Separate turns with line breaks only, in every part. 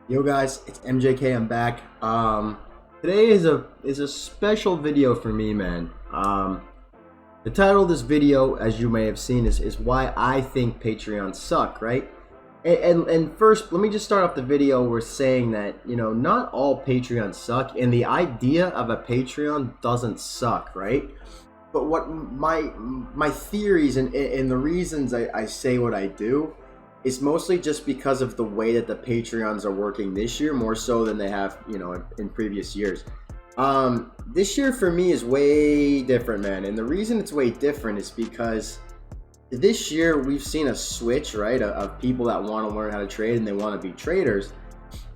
Yo guys, it's MJK. I'm back. Today is a special video for me, man. The title of this video, as you may have seen, is why I think Patreons suck, right? And first, let me just start off the video with saying that not all Patreons suck, and the idea of a Patreon doesn't suck, right? But what my theories and the reasons I say what I do. It's mostly just because of the way that the Patreons are working this year, more so than they have, in previous years. This year for me is way different, man. And the reason it's way different is because this year we've seen a switch, right, of people that want to learn how to trade and they want to be traders.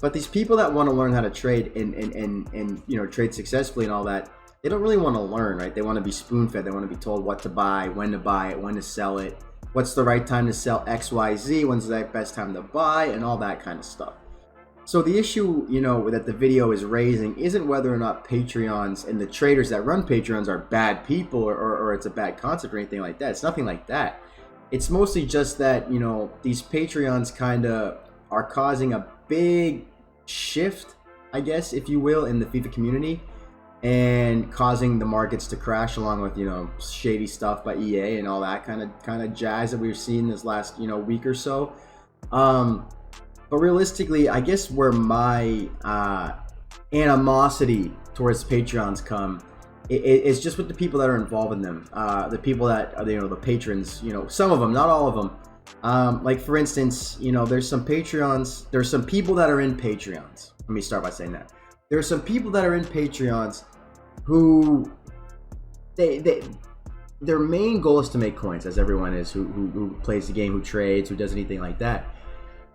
But these people that want to learn how to trade and trade successfully and all that, they don't really want to learn, right? They want to be spoon-fed. They want to be told what to buy it, when to sell it. What's the right time to sell XYZ? When's the best time to buy? And all that kind of stuff. So the issue, that the video is raising isn't whether or not Patreons and the traders that run Patreons are bad people or it's a bad concept or anything like that. It's nothing like that. It's mostly just that, these Patreons kind of are causing a big shift, I guess, if you will, in the FIFA community, and causing the markets to crash, along with shady stuff by EA and all that kind of jazz that we've seen this last week or so. But realistically, I guess where my animosity towards Patreons come it's just with the people that are involved in them, the people that the patrons, some of them, not all of them. Like for instance, there's some Patreons, there's some people that are in Patreons. Let me start by saying that there are some people that are in Patreons who their main goal is to make coins, as everyone is who plays the game, who trades, who does anything like that.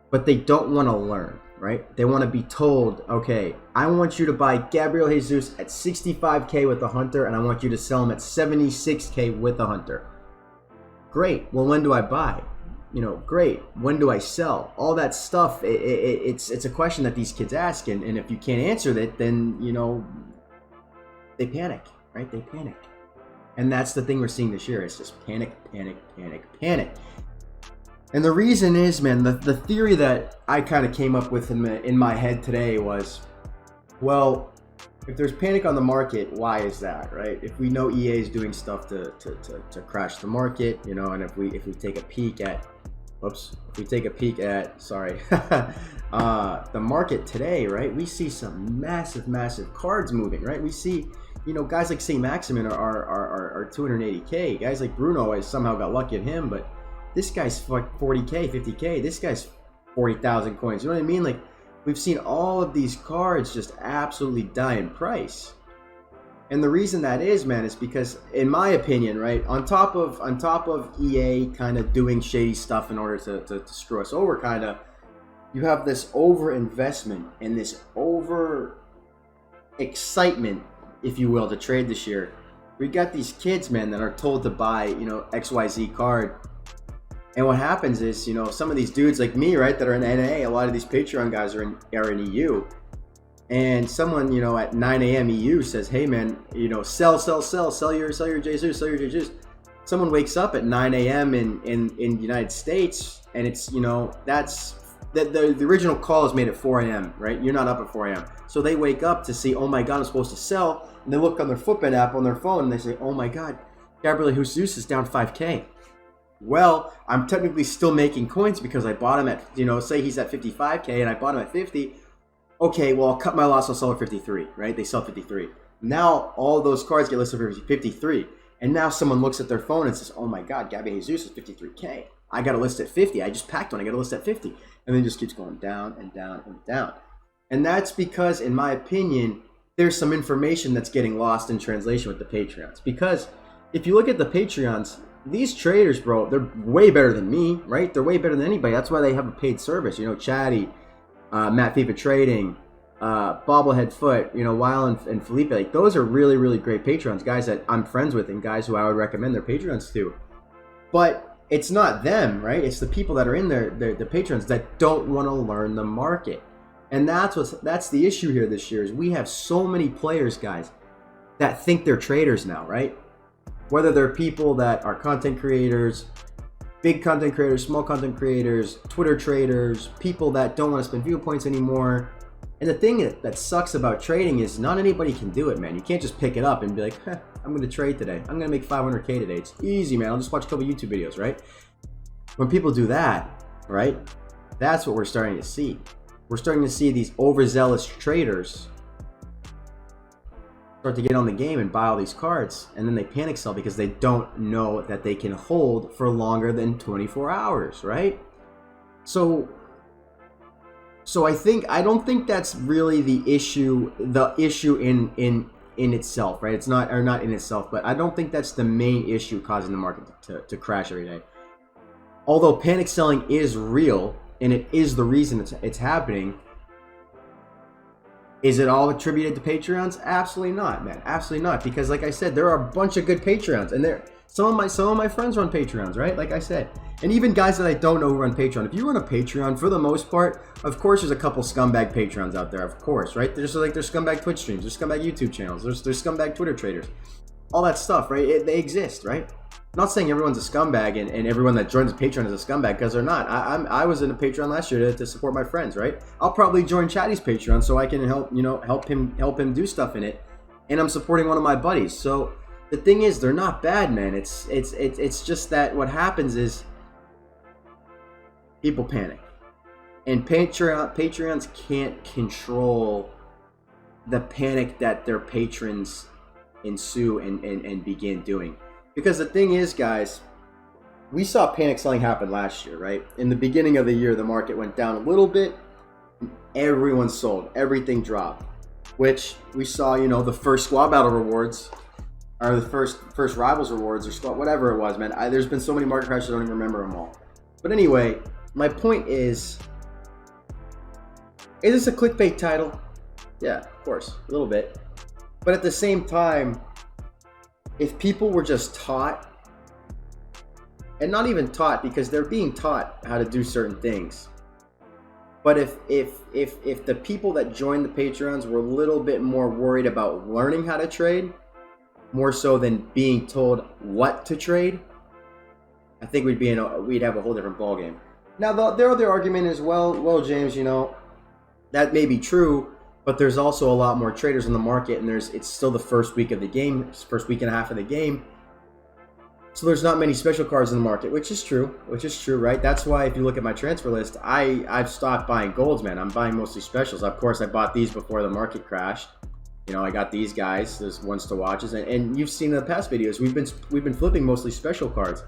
But they don't want to learn, right? They want to be told, okay, I want you to buy Gabriel Jesus at 65K with the Hunter, and I want you to sell him at 76K with the Hunter. Great. Well, when do I buy? Great. When do I sell? All that stuff. It's a question that these kids ask, and if you can't answer that, then they panic, right? They panic, and that's the thing we're seeing this year. It's just panic, panic, panic, panic. And the reason is, man, the theory that I kind of came up with in my head today was, well, if there's panic on the market, why is that, right? If we know EA is doing stuff to crash the market, and if we take a peek at, the market today, right? We see some massive cards moving, right? We see, guys like St. Maximin are 280K. Guys like Bruno, I somehow got lucky at him, but this guy's 40K, 50K. This guy's 40,000 coins. You know what I mean? Like, we've seen all of these cards just absolutely die in price. And the reason that is, man, is because, in my opinion, right, on top of EA kind of doing shady stuff in order to screw us over, kind of, you have this over investment and this over excitement, if you will, to trade this year. We got these kids, man, that are told to buy, XYZ card. And what happens is, some of these dudes like me, right, that are in NA, a lot of these Patreon guys are in EU. And someone, at 9 a.m. EU says, hey, man, sell your Jesus. Someone wakes up at 9 a.m. in the United States, and it's, that's the original call is made at 4 a.m., right? You're not up at 4 a.m. So they wake up to see, oh my God, I'm supposed to sell. And they look on their Footbit app on their phone and they say, oh my God, Gabriel Jesus is down 5K. Well, I'm technically still making coins because I bought him at, say he's at 55K and I bought him at 50. Okay, well, I'll cut my loss, I'll sell at 53, right? They sell 53. Now, all those cards get listed for 53. And now someone looks at their phone and says, oh my God, Gabriel Jesus is 53K. I got to list at 50. I just packed one. I got to list at 50. And then it just keeps going down and down and down. And that's because, in my opinion, there's some information that's getting lost in translation with the Patreons. Because if you look at the Patreons, these traders, bro, they're way better than me, right? They're way better than anybody. That's why they have a paid service. Chatty, Matt FIFA Trading, Bobblehead Foot, Weil and Felipe. Like, those are really, really great Patreons, guys that I'm friends with and guys who I would recommend their Patreons to. But it's not them, right? It's the people that are in there, the Patreons, that don't want to learn the market. And that's the issue here this year, is we have so many players, guys, that think they're traders now, right? Whether they're people that are content creators, big content creators, small content creators, Twitter traders, people that don't want to spend viewpoints anymore. And the thing that sucks about trading is not anybody can do it, man. You can't just pick it up and be like, I'm going to trade today. I'm going to make 500K today. It's easy, man. I'll just watch a couple YouTube videos, right? When people do that, right, that's what we're starting to see. We're starting to see these overzealous traders start to get on the game and buy all these cards, and then they panic sell because they don't know that they can hold for longer than 24 hours, right? So I don't think that's really the issue in itself, right? It's not, or not in itself, but I don't think that's the main issue causing the market to crash every day. Although panic selling is real and it is the reason it's happening, is it all attributed to Patreons? Absolutely not, man. Absolutely not. Because like I said, there are a bunch of good Patreons, and some of my friends run Patreons, right? Like I said, and even guys that I don't know who run Patreon. If you run a Patreon, for the most part, of course, there's a couple scumbag Patreons out there, of course, right? There's scumbag Twitch streams, there's scumbag YouTube channels, there's scumbag Twitter traders, all that stuff, right? They exist, right? I'm not saying everyone's a scumbag and everyone that joins Patreon is a scumbag, because they're not. I was in a Patreon last year to support my friends, right? I'll probably join Chatty's Patreon so I can help him do stuff in it, and I'm supporting one of my buddies. So the thing is, they're not bad, man. It's just that what happens is people panic, and Patreons can't control the panic that their patrons ensue and begin doing. Because the thing is, guys, we saw panic selling happen last year, right? In the beginning of the year, the market went down a little bit. Everyone sold. Everything dropped. Which we saw, the first squad battle rewards, or the first rivals rewards, or squad, whatever it was, man. There's been so many market crashes, I don't even remember them all. But anyway, my point is this a clickbait title? Yeah, of course, a little bit. But at the same time, if people were just taught, and not even taught because they're being taught how to do certain things, but if the people that joined the Patreons were a little bit more worried about learning how to trade, more so than being told what to trade, I think we'd have a whole different ballgame. Now, their other argument is, well, James, that may be true, but there's also a lot more traders in the market, and it's still the first week of the game, first week and a half of the game. So there's not many special cards in the market, which is true, right? That's why if you look at my transfer list, I've stopped buying golds, man. I'm buying mostly specials. Of course, I bought these before the market crashed. I got these guys, there's ones to watches, and you've seen in the past videos, we've been flipping mostly special cards.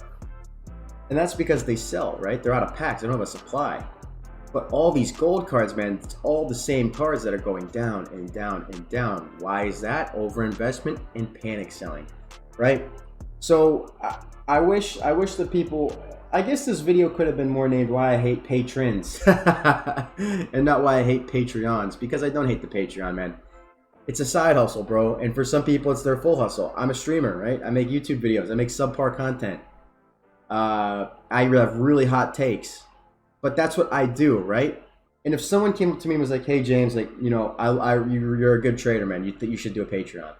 And that's because they sell, right? They're out of packs, they don't have a supply. But all these gold cards, man, it's all the same cards that are going down and down and down. Why is that? Overinvestment and panic selling, right? So I wish the people, I guess this video could have been more named Why I Hate Patrons and not Why I Hate Patreons, because I don't hate the Patreon, man. It's a side hustle, bro. And for some people, it's their full hustle. I'm a streamer, right? I make YouTube videos. I make subpar content. I have really hot takes. But that's what I do, right? And if someone came up to me and was like, "Hey, James, like, you're a good trader, man. You should do a Patreon."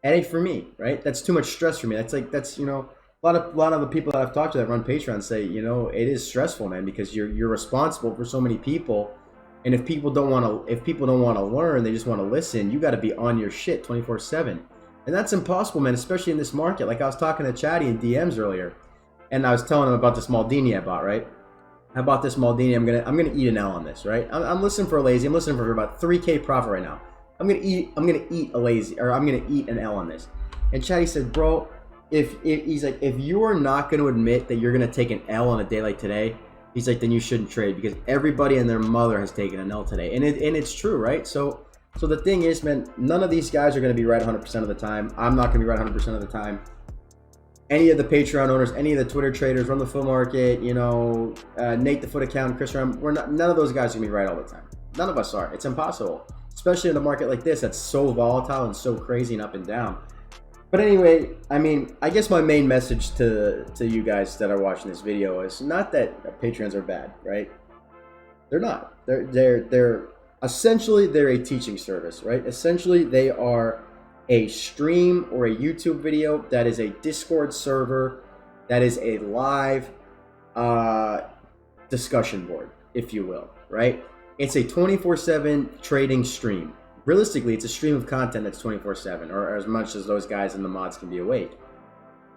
It ain't for me, right? That's too much stress for me. That's a lot of the people that I've talked to that run Patreon say, it is stressful, man, because you're responsible for so many people, and if people don't want to learn, they just want to listen. You got to be on your shit 24/7, and that's impossible, man. Especially in this market. Like I was talking to Chatty in DMs earlier, and I was telling him about this Maldini I bought, right? I bought this Maldini. I'm gonna eat an L on this, right? I'm listening for a lazy. I'm listening for about 3K profit right now. I'm gonna eat a lazy, or I'm gonna eat an L on this. And Chatty said, bro, if he's like, if you are not gonna admit that you're gonna take an L on a day like today, he's like, then you shouldn't trade, because everybody and their mother has taken an L today, and it's true, right? So the thing is, man, none of these guys are gonna be right 100% of the time. I'm not gonna be right 100% of the time. Any of the Patreon owners, any of the Twitter traders, Run the Full Market, Nate the Foot Account, Chris Ram, none of those guys are gonna be right all the time. None of us are. It's impossible, especially in a market like this that's so volatile and so crazy and up and down. But anyway, I guess my main message to you guys that are watching this video is not that Patreons are bad, right? They're not. They're essentially a teaching service, right? Essentially, they are a stream or a YouTube video that is a Discord server, that is a live discussion board, if you will, right? It's a 24/7 trading stream. Realistically, it's a stream of content that's 24/7, or as much as those guys in the mods can be awake.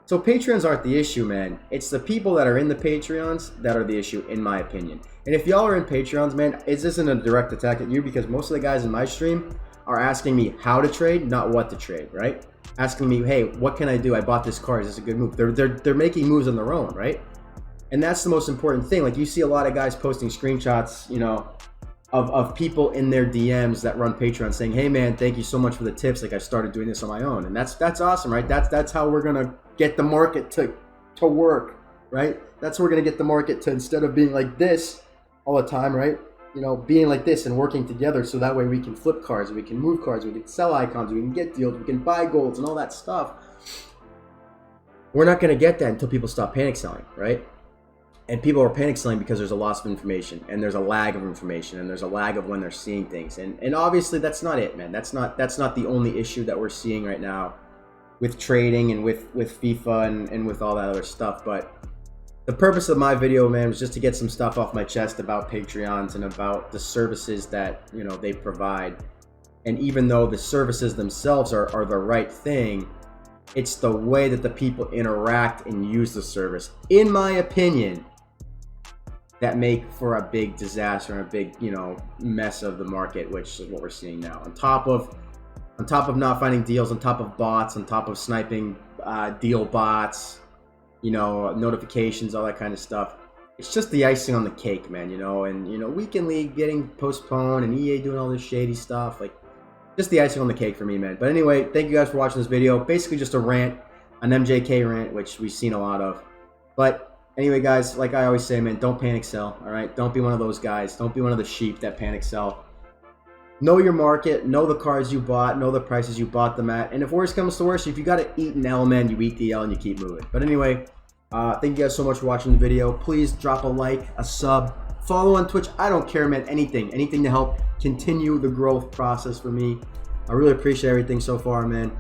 So Patreons aren't the issue, man. It's the people that are in the Patreons that are the issue, in my opinion. And if y'all are in Patreons, man, this isn't a direct attack at you, because most of the guys in my stream are asking me how to trade, not what to trade, right? Asking me, hey, what can I do? I bought this card. Is this a good move? They're making moves on their own, right? And that's the most important thing. Like, you see a lot of guys posting screenshots, you know, of people in their DMs that run Patreon saying, hey man, thank you so much for the tips. Like, I started doing this on my own. And that's awesome, right? That's how we're gonna get the market to work, right? That's how we're gonna get the market to, instead of being like this all the time, right? You know, being like this and working together, so that way we can flip cards, we can move cards, we can sell icons, we can get deals, we can buy golds and all that stuff. We're not gonna get that until people stop panic selling, right? And people are panic selling because there's a loss of information, and there's a lag of information, and there's a lag of when they're seeing things. And obviously that's not it, man. That's not the only issue that we're seeing right now with trading and with FIFA and with all that other stuff. But the purpose of my video, man, was just to get some stuff off my chest about Patreons and about the services that, you know, they provide. And even though the services themselves are the right thing, it's the way that the people interact and use the service, in my opinion, that make for a big disaster and a big, you know, mess of the market, which is what we're seeing now. On top of not finding deals, on top of bots, on top of sniping deal bots, you know, notifications, all that kind of stuff. It's just the icing on the cake, man, you know. And, you know, Weekend League getting postponed and EA doing all this shady stuff, like, just the icing on the cake for me, man. But anyway, thank you guys for watching this video. Basically just a rant, an MJK rant, which we've seen a lot of. But anyway, guys, like I always say, man, don't panic sell, all right? Don't be one of those guys. Don't be one of the sheep that panic sell. Know your market. Know the cards you bought. Know the prices you bought them at. And if worse comes to worse, if you got to eat an L, man, you eat the L and you keep moving. But anyway, thank you guys so much for watching the video. Please drop a like, a sub, follow on Twitch. I don't care, man. Anything to help continue the growth process for me. I really appreciate everything so far, man.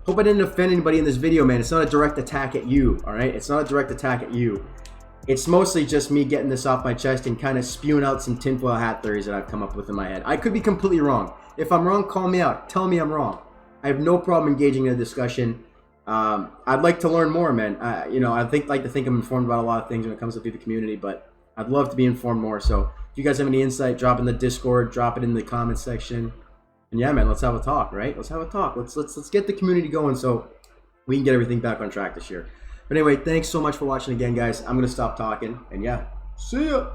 Hope I didn't offend anybody in this video, man. It's not a direct attack at you, all right? It's not a direct attack at you. It's mostly just me getting this off my chest and kind of spewing out some tinfoil hat theories that I've come up with in my head. I could be completely wrong. If I'm wrong, call me out. Tell me I'm wrong. I have no problem engaging in a discussion. I'd like to learn more, man. You know, like to think I'm informed about a lot of things when it comes to the community, but I'd love to be informed more. So if you guys have any insight, drop in the Discord, drop it in the comment section. And yeah, man, let's have a talk, right? Let's have a talk. Let's get the community going so we can get everything back on track this year. But anyway, thanks so much for watching again, guys. I'm going to stop talking. And yeah, see ya.